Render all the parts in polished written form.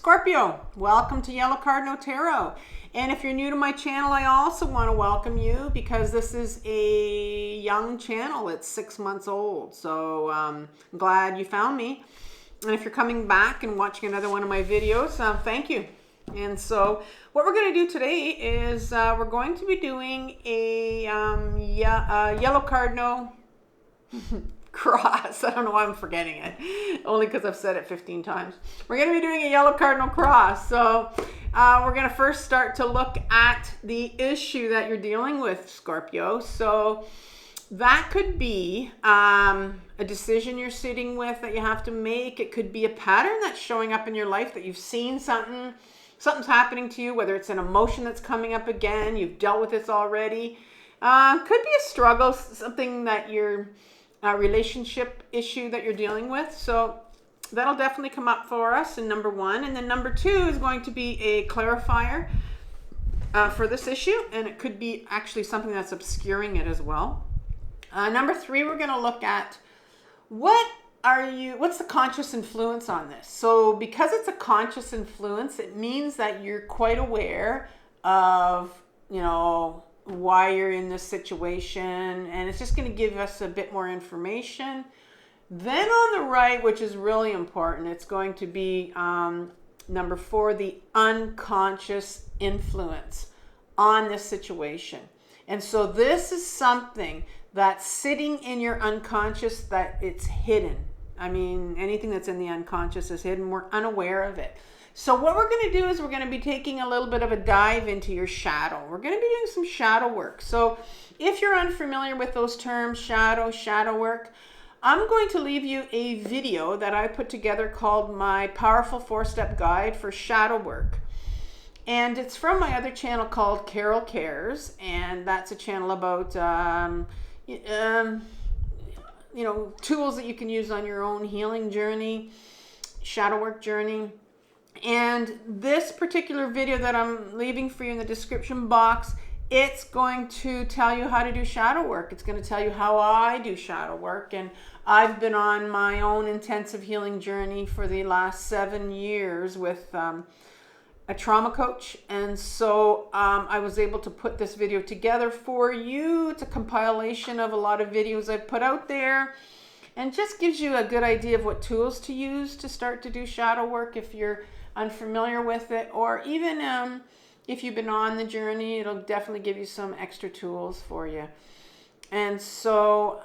Scorpio, welcome to Yellow Cardinal Tarot. And if you're new to my channel, I also want to welcome you because this is a young channel. It's 6 months old. So I'm glad you found me. And if you're coming back and watching another one of my videos, thank you. And so what we're going to do today is we're going to be doing a Yellow Cardinal cross. I don't know why I'm forgetting it, only because I've said it 15 times. We're going to be doing a Yellow Cardinal cross. So we're going to first start to look at the issue that you're dealing with, Scorpio. So that could be a decision you're sitting with that you have to make. It could be a pattern that's showing up in your life that you've seen something's happening to you, whether it's an emotion that's coming up again, you've dealt with this already. Could be a struggle, something that you're relationship issue that you're dealing with. So that'll definitely come up for us in number one. And then number two is going to be a clarifier for this issue. And it could be actually something that's obscuring it as well. Number three, we're going to look at what's the conscious influence on this? So because it's a conscious influence, it means that you're quite aware of, why you're in this situation, and it's just going to give us a bit more information. Then on the right, which is really important, it's going to be number four, the unconscious influence on this situation. And so this is something that's sitting in your unconscious, that it's hidden. I mean, anything that's in the unconscious is hidden. We're unaware of it. So what we're going to do is we're going to be taking a little bit of a dive into your shadow. We're going to be doing some shadow work. So if you're unfamiliar with those terms, shadow work, I'm going to leave you a video that I put together called my Powerful 4-Step Guide for Shadow Work. And it's from my other channel called Carol Cares. And that's a channel about, tools that you can use on your own healing journey, shadow work journey. And this particular video that I'm leaving for you in the description box, it's going to tell you how to do shadow work. It's going to tell you how I do shadow work. And I've been on my own intensive healing journey for the last 7 years with a trauma coach. And so I was able to put this video together for you. It's a compilation of a lot of videos I've put out there, and just gives you a good idea of what tools to use to start to do shadow work if you're unfamiliar with it, or even if you've been on the journey, it'll definitely give you some extra tools for you. And so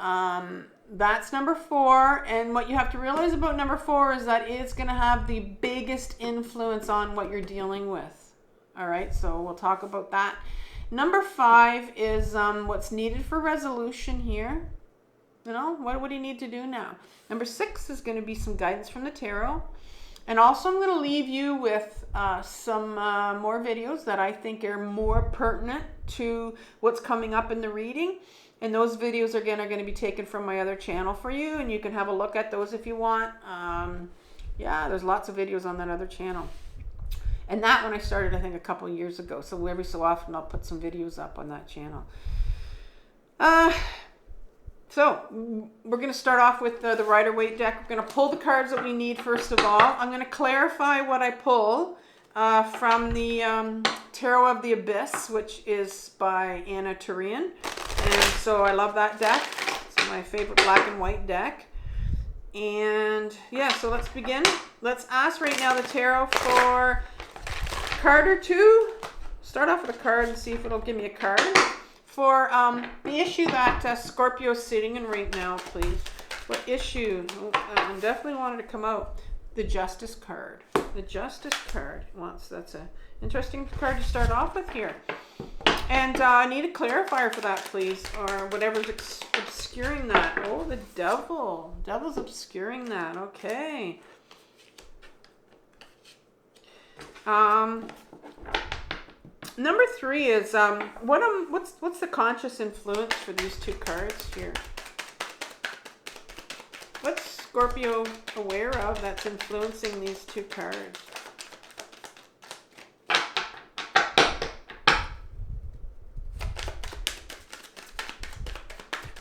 that's number four. And what you have to realize about number four is that it's going to have the biggest influence on what you're dealing with. All right, so we'll talk about that. Number five is what's needed for resolution here. What do you need to do now? Number six is going to be some guidance from the tarot. And also I'm going to leave you with some more videos that I think are more pertinent to what's coming up in the reading. And those videos, again, are going to be taken from my other channel for you. And you can have a look at those if you want. There's lots of videos on that other channel. And that one I started, I think, a couple of years ago. So every so often I'll put some videos up on that channel. So we're going to start off with the Rider-Waite deck. We're going to pull the cards that we need first of all. I'm going to clarify what I pull from the Tarot of the Abyss, which is by Tourian. And so I love that deck. It's my favorite black and white deck. And yeah, so let's begin. Let's ask right now the tarot for a card or two. Start off with a card and see if it'll give me a card. For the issue that Scorpio is sitting in right now, please. What issue? I definitely wanted to come out. The Justice card. The Justice card. That's an interesting card to start off with here. And I need a clarifier for that, please. Or whatever's obscuring that. Oh, the Devil. Devil's obscuring that. Okay. Number three is what's the conscious influence for these two cards here? What's Scorpio aware of that's influencing these two cards?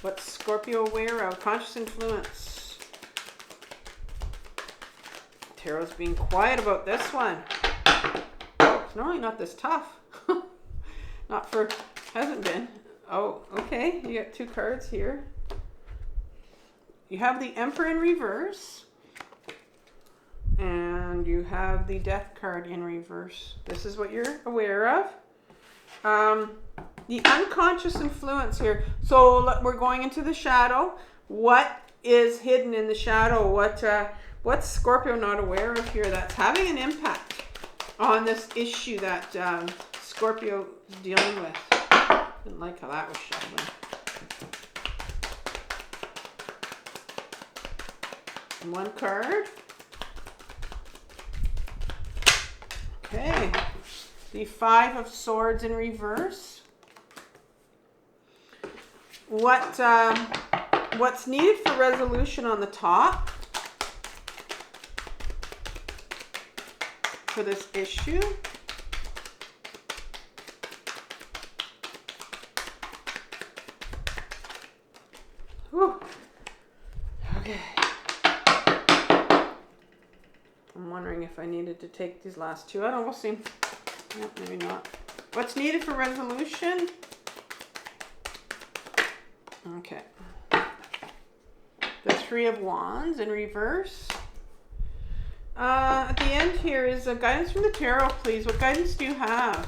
What's Scorpio aware of? Conscious influence. Tarot's being quiet about this one. Oh, it's normally not this tough. Not for, hasn't been. Oh, okay. You got 2 cards here. You have the Emperor in reverse. And you have the Death card in reverse. This is what you're aware of. The unconscious influence here. So we're going into the shadow. What is hidden in the shadow? What's Scorpio not aware of here that's having an impact on this issue that Scorpio is dealing with? Didn't like how that was shuffling. One card. Okay. The 5 of Swords in reverse. What's needed for resolution on the top for this issue? Whew. Okay. I'm wondering if I needed to take these last 2 out. Oh, we'll see. Yep, maybe not. What's needed for resolution? Okay. The 3 of Wands in reverse. At the end here is a guidance from the tarot, please. What guidance do you have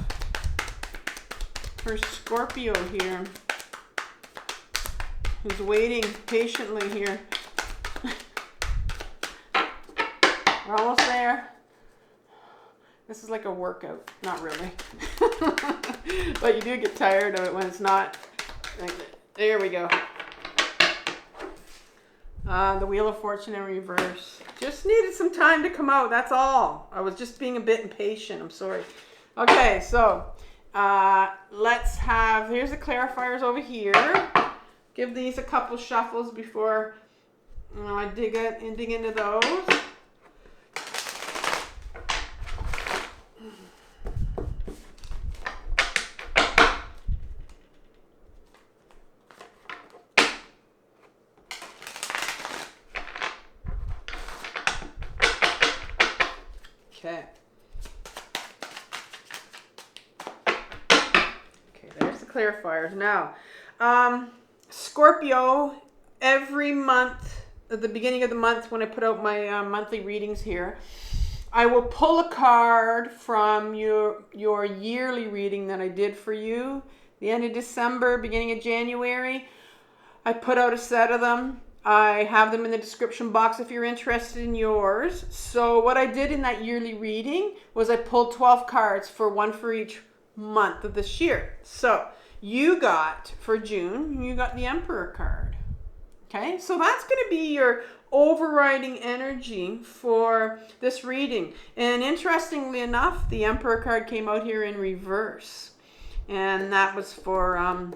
for Scorpio here, who's waiting patiently here? We're almost there. This is like a workout. Not really. But you do get tired of it when it's not. Like, there we go. The Wheel of Fortune in reverse. Just needed some time to come out. That's all. I was just being a bit impatient. I'm sorry. Okay, so let's have. Here's the clarifiers over here. Give these a couple shuffles before I dig into those. Okay. Okay, there's the clarifiers. Now, Scorpio, every month, at the beginning of the month when I put out my monthly readings here, I will pull a card from your yearly reading that I did for you. The end of December, beginning of January, I put out a set of them. I have them in the description box if you're interested in yours. So what I did in that yearly reading was I pulled 12 cards, one for each month of this year. So you got, for June, you got the Emperor card. Okay, so that's going to be your overriding energy for this reading. And interestingly enough, the Emperor card came out here in reverse. And that was for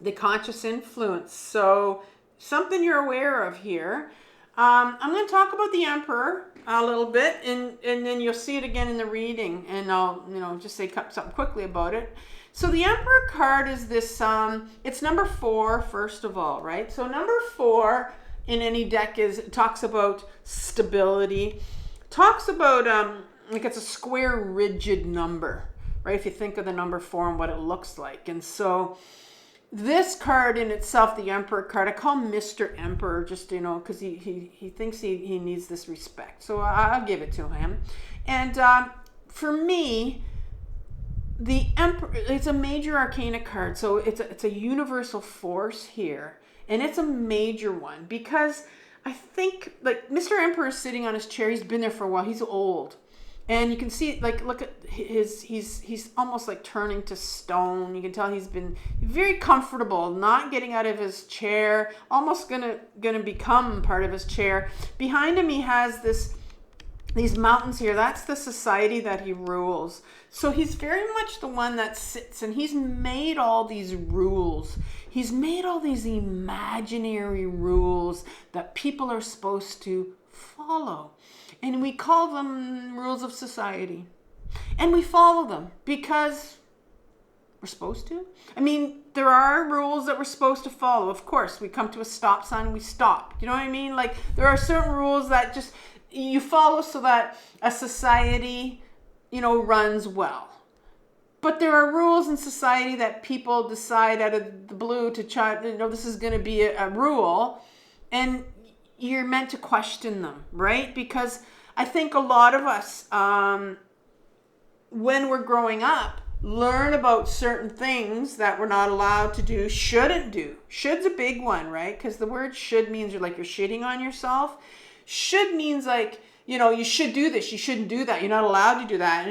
the conscious influence. So something you're aware of here. I'm going to talk about the Emperor a little bit, and then you'll see it again in the reading, and I'll just say something quickly about it. So the Emperor card is this, it's number 4, first of all, right? So number 4 in any deck talks about stability, talks about, like it's a square, rigid number, right? If you think of the number 4 and what it looks like. And so this card in itself, the Emperor card, I call him Mr. Emperor, just, because he thinks he needs this respect. So I'll give it to him. And for me, the Emperor, it's a major arcana card. So it's a universal force here. And it's a major one because I think, like, Mr. Emperor is sitting on his chair. He's been there for a while. He's old. And you can see, like, look at he's almost like turning to stone. You can tell he's been very comfortable, not getting out of his chair, almost gonna become part of his chair. Behind him, he has these mountains here. That's the society that he rules. So he's very much the one that sits, and he's made all these rules. He's made all these imaginary rules that people are supposed to follow. And we call them rules of society. And we follow them because we're supposed to. I mean, there are rules that we're supposed to follow. Of course, we come to a stop sign and we stop. You know what I mean? Like, there are certain rules that just, you follow so that a society, runs well. But there are rules in society that people decide out of the blue to try, this is going to be a rule, and you're meant to question them, right? Because I think a lot of us, when we're growing up, learn about certain things that we're not allowed to do, shouldn't do. Should's a big one, right? Because the word should means you're shitting on yourself. Should means you should do this, you shouldn't do that, you're not allowed to do that.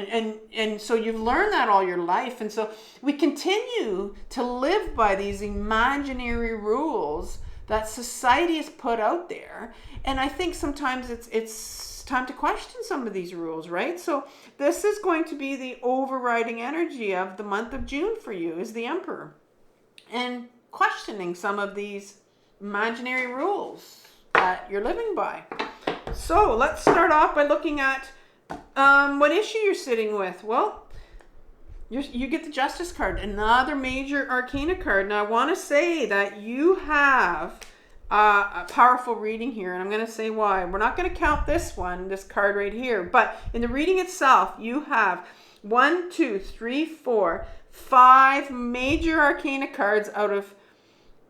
And so you've learned that all your life. And so we continue to live by these imaginary rules that society has put out there. And I think sometimes it's time to question some of these rules, right? So this is going to be the overriding energy of the month of June for you, is the Emperor. And questioning some of these imaginary rules that you're living by. So let's start off by looking at what issue you're sitting with. Well, you get the Justice card, another major arcana card. Now I want to say that you have a powerful reading here, and I'm going to say why. We're not going to count this card right here, but in the reading itself, you have 1, 2, 3, 4, 5 major arcana cards out of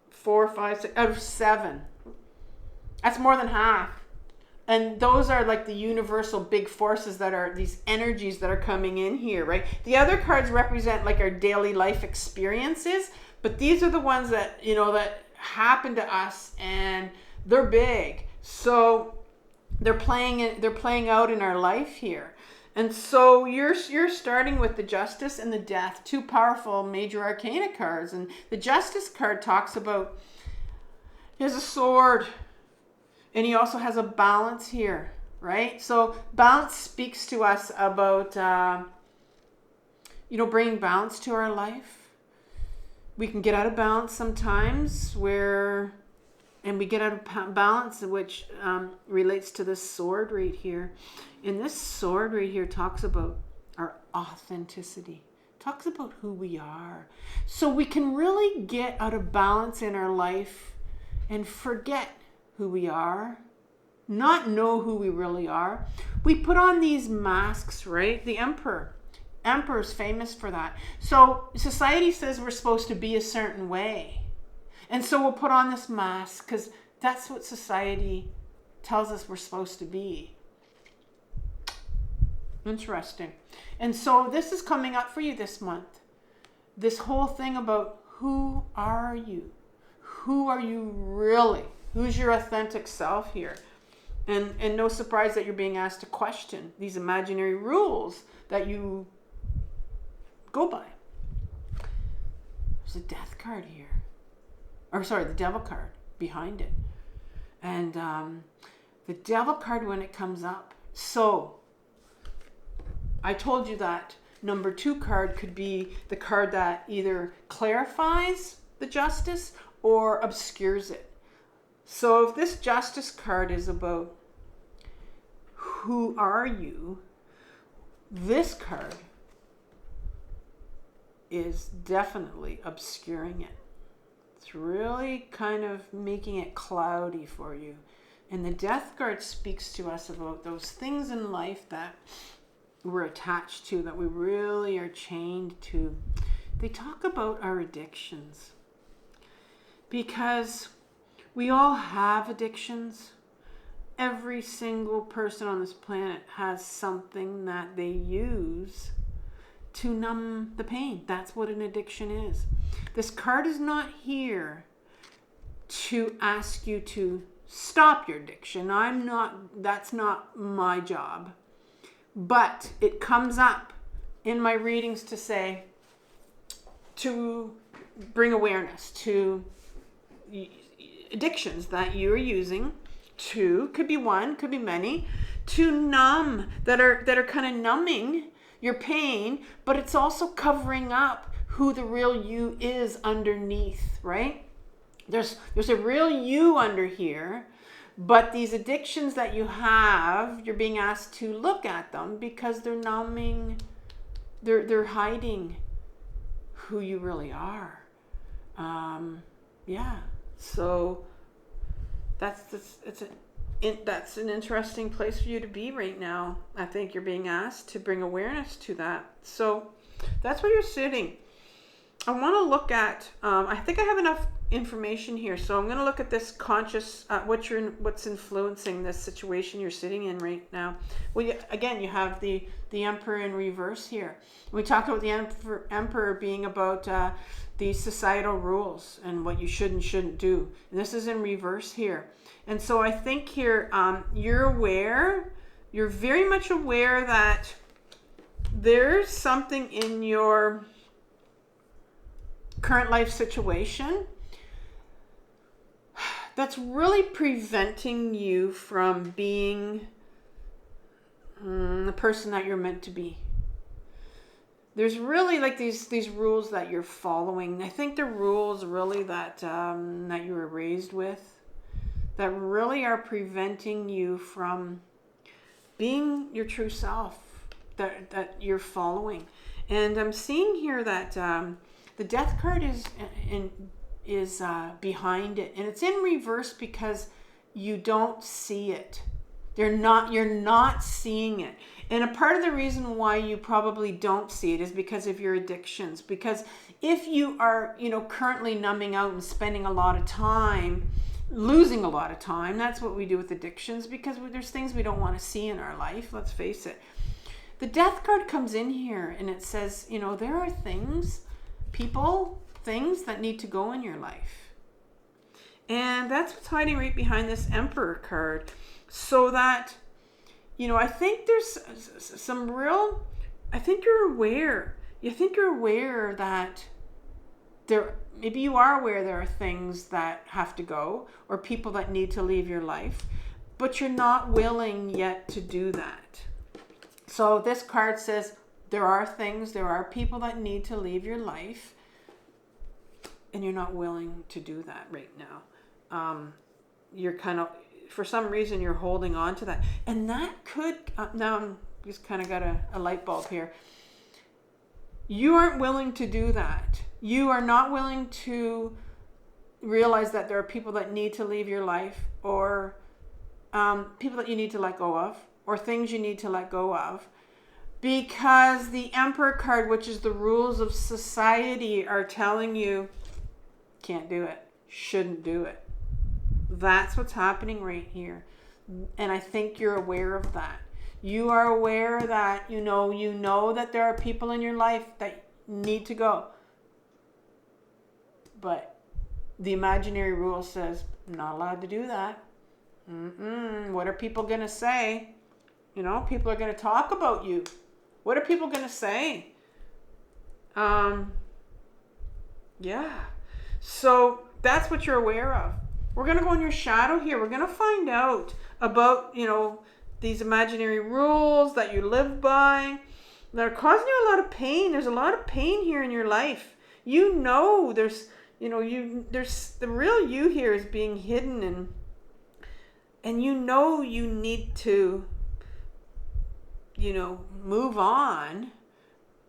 4, 5, 6, out of 7. That's more than half. And those are like the universal big forces that are these energies that are coming in here, right? The other cards represent like our daily life experiences, but these are the ones that, that happen to us, and they're big. So they're playing out in our life here. And so you're starting with the Justice and the Death, two powerful major arcana cards. And the Justice card talks about, he has a sword, and he also has a balance here, right? So balance speaks to us about, bringing balance to our life. We can get out of balance sometimes and we get out of balance, which relates to this sword right here. And this sword right here talks about our authenticity, talks about who we are. So we can really get out of balance in our life and forget who we are, not know who we really are. We put on these masks, right? The Emperor's famous for that. So society says we're supposed to be a certain way. And so we'll put on this mask because that's what society tells us we're supposed to be. Interesting. And so this is coming up for you this month. This whole thing about who are you? Who are you really? Who's your authentic self here? And no surprise that you're being asked to question these imaginary rules that you go by. There's a Death card here. Or sorry, the Devil card behind it. And the Devil card when it comes up. So I told you that number 2 card could be the card that either clarifies the Justice or obscures it. So if this Justice card is about who are you, this card is definitely obscuring it. It's really kind of making it cloudy for you. And the Death card speaks to us about those things in life that we're attached to, that we really are chained to. They talk about our addictions, because we all have addictions. Every single person on this planet has something that they use to numb the pain. That's what an addiction is. This card is not here to ask you to stop your addiction. That's not my job. But it comes up in my readings to say, to bring awareness to addictions that you're using to, could be one, could be many, to numb, that are kind of numbing your pain, but it's also covering up who the real you is underneath, right? There's a real you under here, but these addictions that you have, you're being asked to look at them because they're numbing, they're hiding who you really are. Yeah. So it's that's an interesting place for you to be right now. I think you're being asked to bring awareness to that. So that's where you're sitting. I want to look at, I think I have enough information here. So I'm going to look at this conscious, what's influencing this situation you're sitting in right now. Well, again, you have the Emperor in reverse here. We talked about the Emperor being about the societal rules and what you should and shouldn't do. And this is in reverse here. And so I think here, you're very much aware that there's something in your current life situation that's really preventing you from being the person that you're meant to be. There's really like these rules that you're following. I think the rules really that that you were raised with that really are preventing you from being your true self that you're following. And I'm seeing here that the Death card is behind it, and it's in reverse because you don't see it. You're not seeing it. And a part of the reason why you probably don't see it is because of your addictions. Because if you are, currently numbing out and spending a lot of time, losing a lot of time, that's what we do with addictions, because there's things we don't want to see in our life, let's face it. The Death card comes in here and it says, there are things, people, things that need to go in your life. And that's what's hiding right behind this Emperor card. So that, I think there's some real, I think you're aware. You think you're aware that maybe you are aware there are things that have to go or people that need to leave your life, but you're not willing yet to do that. So this card says there are people that need to leave your life, and you're not willing to do that right now. You're kind of, for some reason, you're holding on to that. And that could, now I'm just kind of got a light bulb here. You aren't willing to do that. You are not willing to realize that there are people that need to leave your life, or people that you need to let go of, or things you need to let go of, because the Emperor card, which is the rules of society, are telling you can't do it, shouldn't do it. That's what's happening right here. And I think you're aware of that. You are aware that you know that there are people in your life that need to go. But the imaginary rule says, I'm not allowed to do that. What are people going to say? People are going to talk about you. What are people going to say? Yeah. So that's what you're aware of. We're going to go in your shadow here. We're going to find out about, these imaginary rules that you live by that are causing you a lot of pain. There's a lot of pain here in your life. There's the real you here is being hidden, and you need to, move on.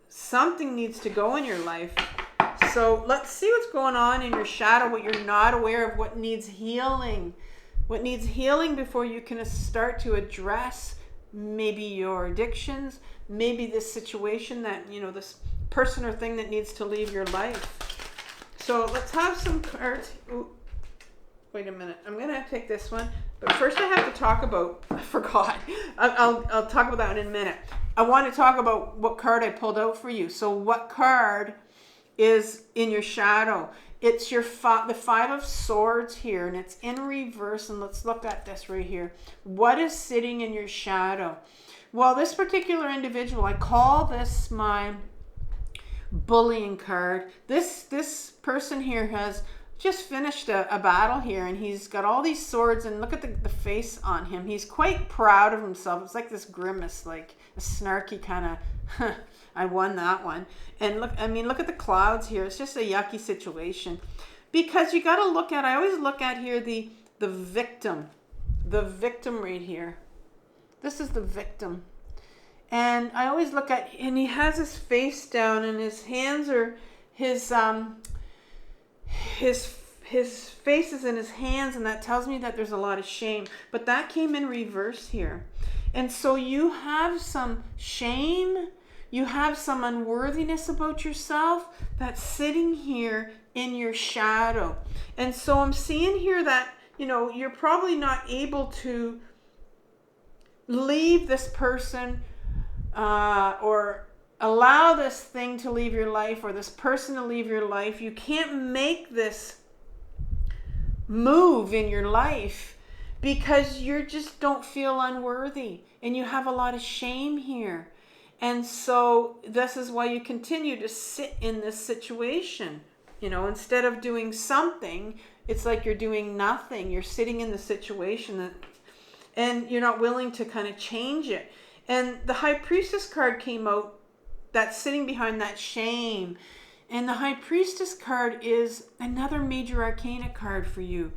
Something needs to go in your life. So let's see what's going on in your shadow, what you're not aware of, what needs healing. What needs healing before you can start to address maybe your addictions, maybe this situation that, this person or thing that needs to leave your life. So let's have some cards. Ooh, wait a minute. I'm going to take this one. But first I have to talk about, I forgot. I'll talk about that in a minute. I want to talk about what card I pulled out for you. So what card is in your shadow? It's the Five of Swords here, and it's in reverse. And let's look at this right here. What is sitting in your shadow? Well, this particular individual, I call this my bullying card. This person here has just finished a battle here, and he's got all these swords, and look at the face on him. He's quite proud of himself. It's like this grimace, like a snarky kind of, I won that one. And look at the clouds here. It's just a yucky situation. Because you got to look at, I always look at here the victim. The victim right here. This is the victim. And I always look at, and he has his face down, and his hands are his his face is in his hands, and that tells me that there's a lot of shame. But that came in reverse here. And so you have some shame, you have some unworthiness about yourself that's sitting here in your shadow. And so I'm seeing here that, you know, you're probably not able to leave this person or allow this thing to leave your life, or this person to leave your life. You can't make this move in your life because you just don't feel unworthy, and you have a lot of shame here. And so this is why you continue to sit in this situation. You know, instead of doing something, it's like you're doing nothing. You're sitting in the situation and you're not willing to kind of change it. And the High Priestess card came out, that's sitting behind that shame. And the High Priestess card is another major arcana card for you.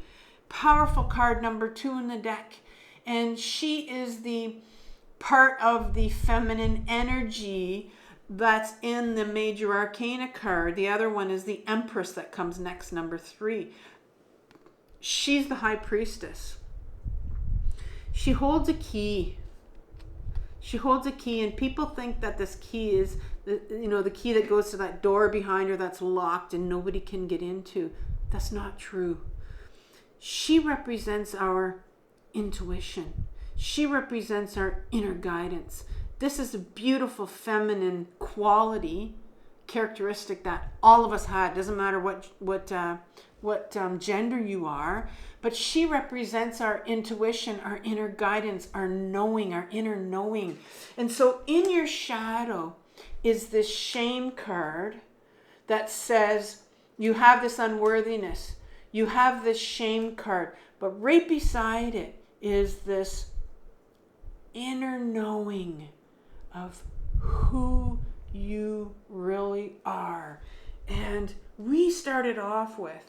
Powerful card number 2 in the deck. And she is the part of the feminine energy that's in the major arcana card. The other one is the Empress that comes next, number 3. She's the High Priestess. She holds a key. She holds a key, and people think that this key is, the key that goes to that door behind her that's locked and nobody can get into. That's not true. She represents our intuition. She represents our inner guidance. This is a beautiful feminine quality, characteristic that all of us had. Doesn't matter what gender you are, but she represents our intuition, our inner guidance, our knowing, our inner knowing. And so in your shadow is this shame card that says you have this unworthiness, you have this shame card, but right beside it is this inner knowing of who you really are. And we started off with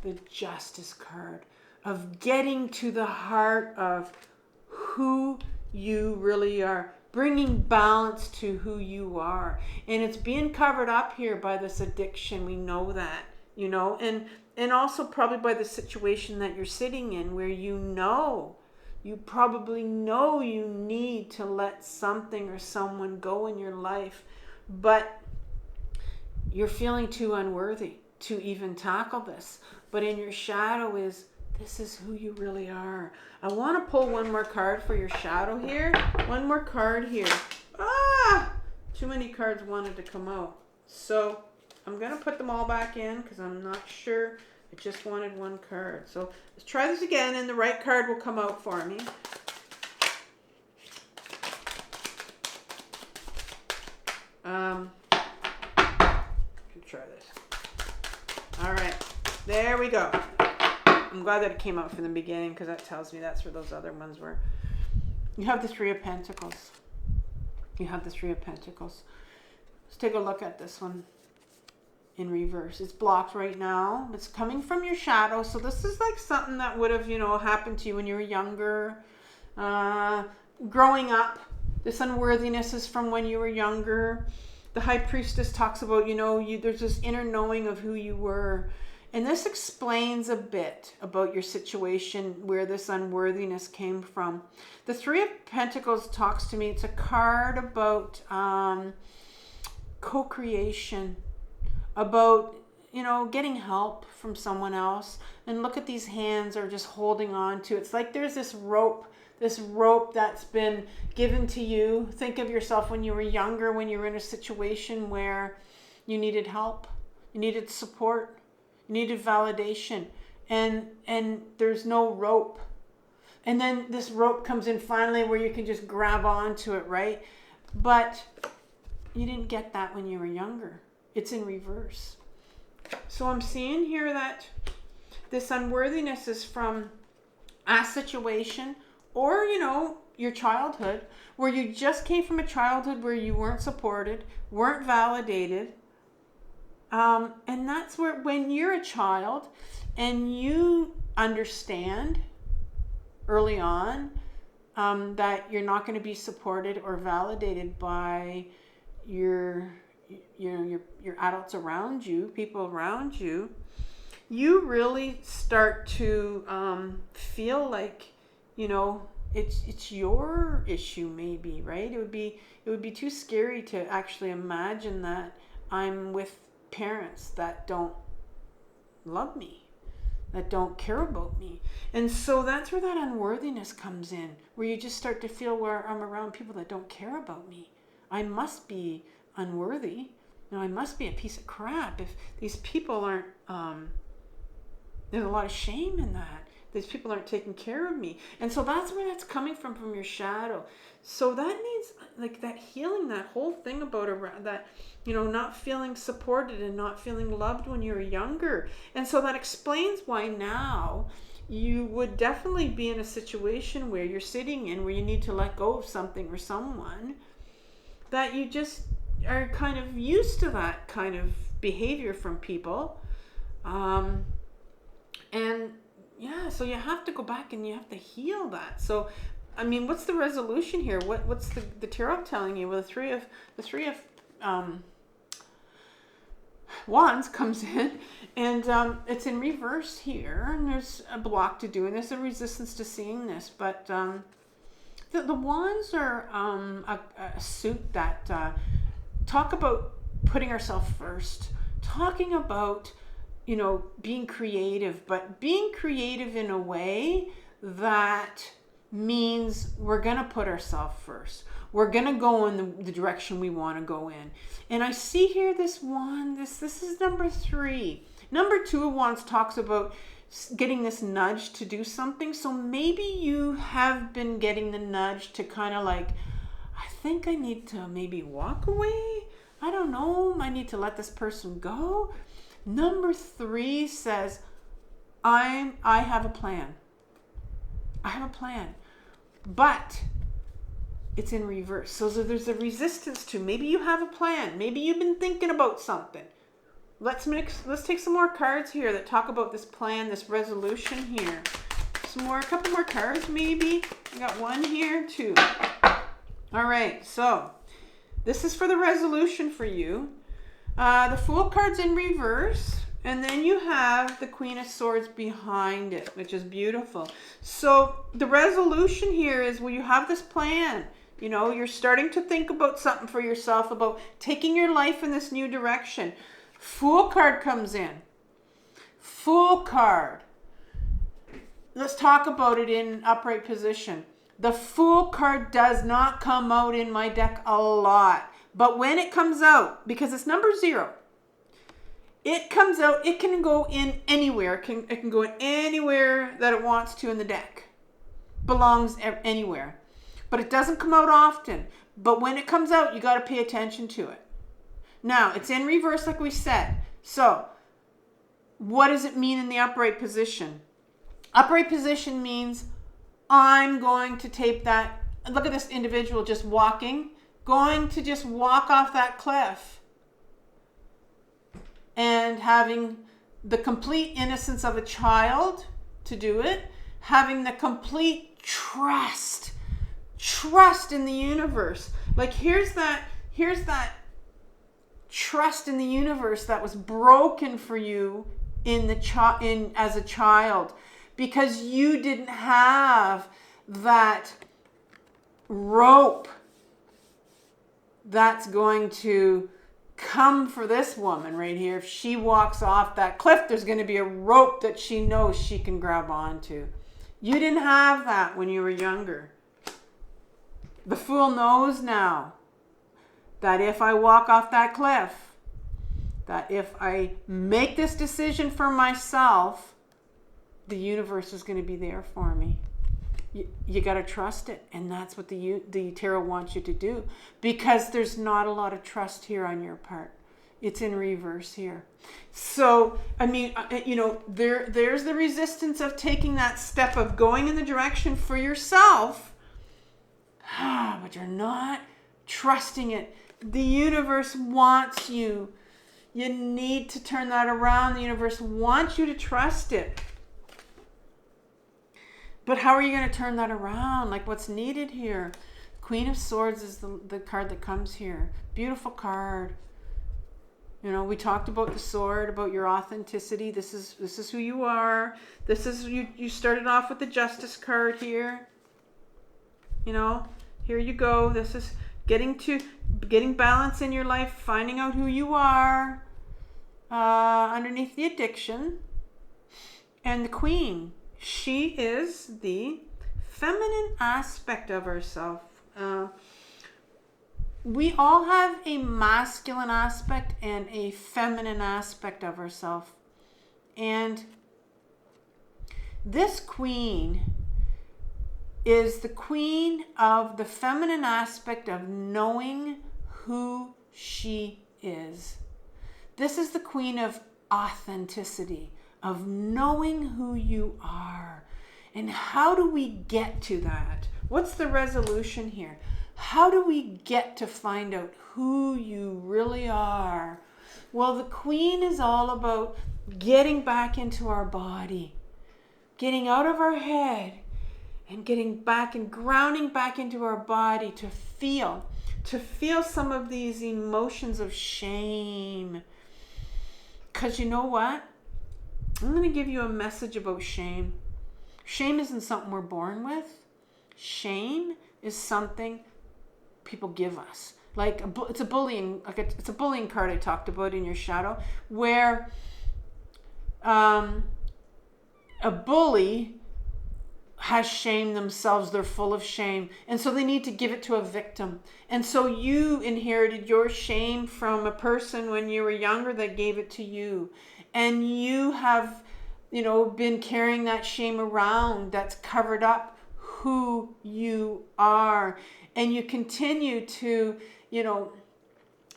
the Justice card of getting to the heart of who you really are, bringing balance to who you are. And it's being covered up here by this addiction. We know that, and also probably by the situation that you're sitting in, where you probably know you need to let something or someone go in your life, but you're feeling too unworthy to even tackle this. But in your shadow this is who you really are. I want to pull one more card for your shadow here. One more card here. Too many cards wanted to come out. So I'm going to put them all back in because I'm not sure. I just wanted one card. So let's try this again, and the right card will come out for me. Try this. All right, there we go. I'm glad that it came out from the beginning, because that tells me that's where those other ones were. You have the Three of Pentacles. You have the Three of Pentacles. Let's take a look at this one in reverse. It's blocked right now. It's coming from your shadow. So this is like something that would have, happened to you when you were younger. Growing up. This unworthiness is from when you were younger. The High Priestess talks about, there's this inner knowing of who you were. And this explains a bit about your situation, where this unworthiness came from. The Three of Pentacles talks to me. It's a card about co-creation, about, getting help from someone else. And look at these hands are just holding on to. It's like there's this rope that's been given to you. Think of yourself when you were younger, when you were in a situation where you needed help, you needed support, you needed validation, and there's no rope. And then this rope comes in finally where you can just grab onto it, right? But you didn't get that when you were younger. It's in reverse. So I'm seeing here that this unworthiness is from a situation, or, your childhood, where you just came from a childhood where you weren't supported, weren't validated. And that's where, when you're a child and you understand early on that you're not going to be supported or validated by your adults around you, people around you, you really start to feel like, you know, it's your issue maybe, right? It would be too scary to actually imagine that I'm with parents that don't love me, that don't care about me. And so that's where that unworthiness comes in, where you just start to feel where I'm around people that don't care about me. I must be unworthy. You know, I must be a piece of crap if these people aren't, there's a lot of shame in that. These people aren't taking care of me. And so that's where that's coming from your shadow. So that needs, like, that healing, that whole thing about that, you know, not feeling supported and not feeling loved when you're younger. And so that explains why now you would definitely be in a situation where you're sitting in, where you need to let go of something or someone, that you just are kind of used to that kind of behavior from people. And yeah, so you have to go back and you have to heal that. So, I mean, what's the resolution here? What's the tarot telling you? Well, the three of Wands comes in, and it's in reverse here, and there's a block to doing this, a resistance to seeing this. But the Wands are a suit that talk about putting ourselves first, talking about, you know, being creative, but being creative in a way that means we're going to put ourselves first. We're going to go in the direction we want to go in. And I see here this one, this is number 3. Number 2 of Wands talks about getting this nudge to do something. So maybe you have been getting the nudge to kind of like, I think I need to maybe walk away. I don't know. I need to let this person go. Number 3 says, I have a plan. I have a plan. But it's in reverse. So there's a resistance to, maybe you have a plan. Maybe you've been thinking about something. Let's take some more cards here that talk about this plan, this resolution here. A couple more cards maybe. I got 1 here, 2. All right, so this is for the resolution for you. The Fool card's in reverse, and then you have the Queen of Swords behind it, which is beautiful. So the resolution here is, well, you have this plan. You know, you're starting to think about something for yourself, about taking your life in this new direction. Fool card comes in. Fool card. Let's talk about it in upright position. The Fool card does not come out in my deck a lot. But when it comes out, because it's number 0, it comes out, it can go in anywhere. It can go in anywhere that it wants to in the deck. Belongs anywhere. But it doesn't come out often. But when it comes out, you got to pay attention to it. Now, it's in reverse like we said. So, what does it mean in the upright position? Upright position means I'm going to take that. Look at this individual just walking. Going to just walk off that cliff. And having the complete innocence of a child to do it. Having the complete trust in the universe. Like here's that trust in the universe that was broken for you as a child, because you didn't have that rope that's going to come for this woman right here. If she walks off that cliff, there's going to be a rope that she knows she can grab onto. You didn't have that when you were younger. The Fool knows now that if I walk off that cliff, that if I make this decision for myself, the universe is going to be there for me. You got to trust it. And that's what the tarot wants you to do, because there's not a lot of trust here on your part. It's in reverse here. So, I mean, you know, there's the resistance of taking that step of going in the direction for yourself, but you're not trusting it. The universe wants you. You need to turn that around. The universe wants you to trust it. But how are you going to turn that around? Like, what's needed here? Queen of Swords is the card that comes here. Beautiful card. You know, we talked about the sword, about your authenticity. This is who you are. This is you started off with the Justice card here. You know, here you go. This is getting balance in your life, finding out who you are underneath the addiction. And the Queen, she is the feminine aspect of herself. We all have a masculine aspect and a feminine aspect of ourselves. And this Queen is the queen of the feminine aspect of knowing who she is. This is the queen of authenticity, of knowing who you are. And how do we get to that? What's the resolution here? How do we get to find out who you really are? Well, the Queen is all about getting back into our body, getting out of our head, and getting back and grounding back into our body to feel some of these emotions of shame. Because you know what? I'm going to give you a message about shame. Shame isn't something we're born with. Shame is something people give us. Like it's a bullying card I talked about in your shadow, where a bully has shame themselves. They're full of shame, and so they need to give it to a victim. And so you inherited your shame from a person when you were younger that gave it to you, and you have, been carrying that shame around that's covered up who you are. And you continue to,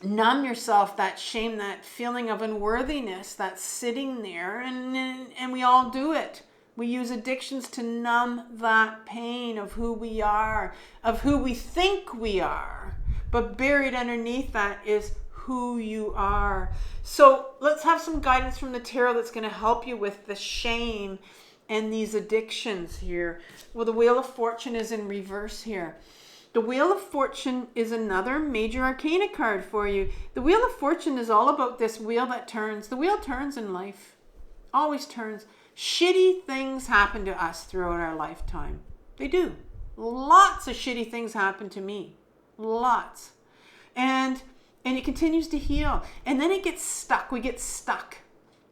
numb yourself, that shame, that feeling of unworthiness that's sitting there. And we all do it. We use addictions to numb that pain of who we are, of who we think we are. But buried underneath that is who you are. So let's have some guidance from the tarot that's going to help you with the shame and these addictions here. Well, the Wheel of Fortune is in reverse here. The Wheel of Fortune is another major arcana card for you. The Wheel of Fortune is all about this wheel that turns. The wheel turns in life. Always turns. Shitty things happen to us throughout our lifetime. They do. Lots of shitty things happen to me. Lots. And it continues to heal. And then it gets stuck. We get stuck.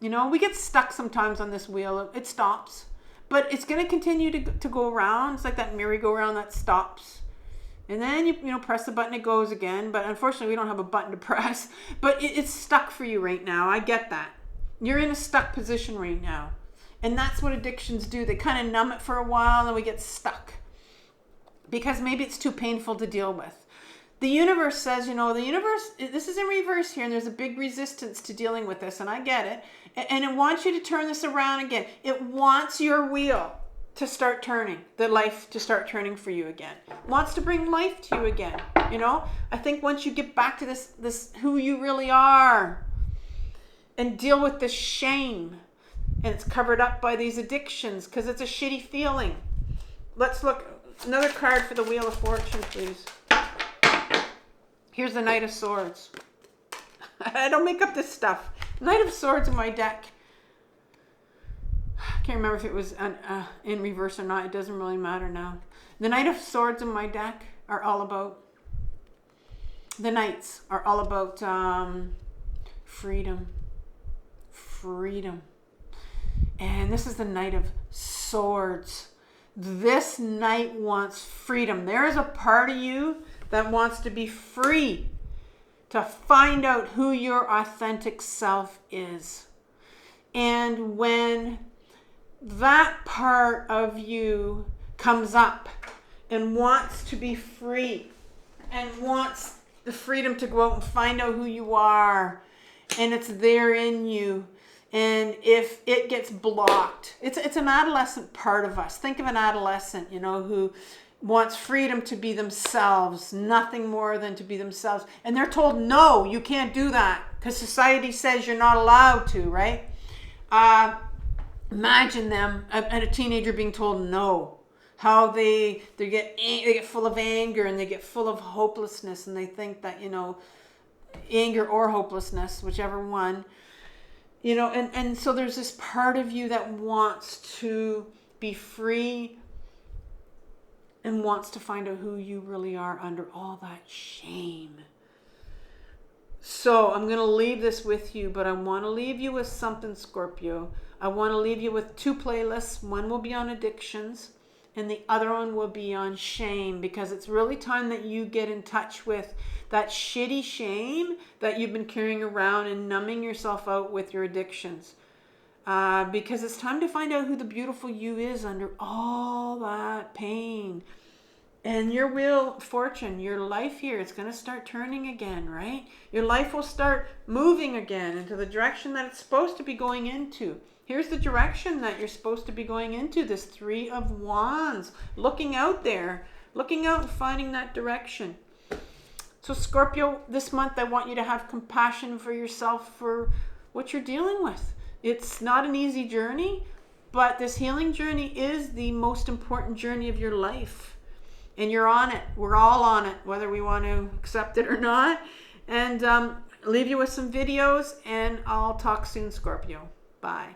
We get stuck sometimes on this wheel. It stops. But it's going to continue to go around. It's like that merry-go-round that stops. And then you press the button, it goes again. But unfortunately, we don't have a button to press. But it's stuck for you right now. I get that. You're in a stuck position right now. And that's what addictions do. They kind of numb it for a while and we get stuck. Because maybe it's too painful to deal with. The universe says, this is in reverse here. And there's a big resistance to dealing with this. And I get it. And it wants you to turn this around again. It wants your wheel to start turning, the life to start turning for you again. It wants to bring life to you again. I think once you get back to this who you really are and deal with the shame, and it's covered up by these addictions because it's a shitty feeling. Let's look. Another card for the Wheel of Fortune, please. Here's the Knight of Swords. I don't make up this stuff. Knight of Swords in my deck. I can't remember if it was in reverse or not. It doesn't really matter now. The Knight of Swords in my deck are all about, the Knights are all about freedom. Freedom. And this is the Knight of Swords. This Knight wants freedom. There is a part of you that wants to be free, to find out who your authentic self is. And when that part of you comes up and wants to be free and wants the freedom to go out and find out who you are, and it's there in you, and if it gets blocked, it's an adolescent part of us. Think of an adolescent, who wants freedom to be themselves, nothing more than to be themselves. And they're told, no, you can't do that because society says you're not allowed to, right? Imagine them and a teenager being told no. How they get full of anger and they get full of hopelessness and they think that, anger or hopelessness, whichever one. You know, and so there's this part of you that wants to be free and wants to find out who you really are under all that shame. So I'm going to leave this with you, but I want to leave you with something, Scorpio. I want to leave you with 2 playlists. One will be on addictions and the other one will be on shame, because it's really time that you get in touch with that shitty shame that you've been carrying around and numbing yourself out with your addictions. Because it's time to find out who the beautiful you is under all that pain. And your wheel fortune, your life here, it's going to start turning again, right? Your life will start moving again into the direction that it's supposed to be going into. Here's the direction that you're supposed to be going into, this 3 of Wands. Looking out there, looking out and finding that direction. So Scorpio, this month I want you to have compassion for yourself for what you're dealing with. It's not an easy journey, but this healing journey is the most important journey of your life. And you're on it. We're all on it, whether we want to accept it or not. And leave you with some videos, and I'll talk soon, Scorpio. Bye.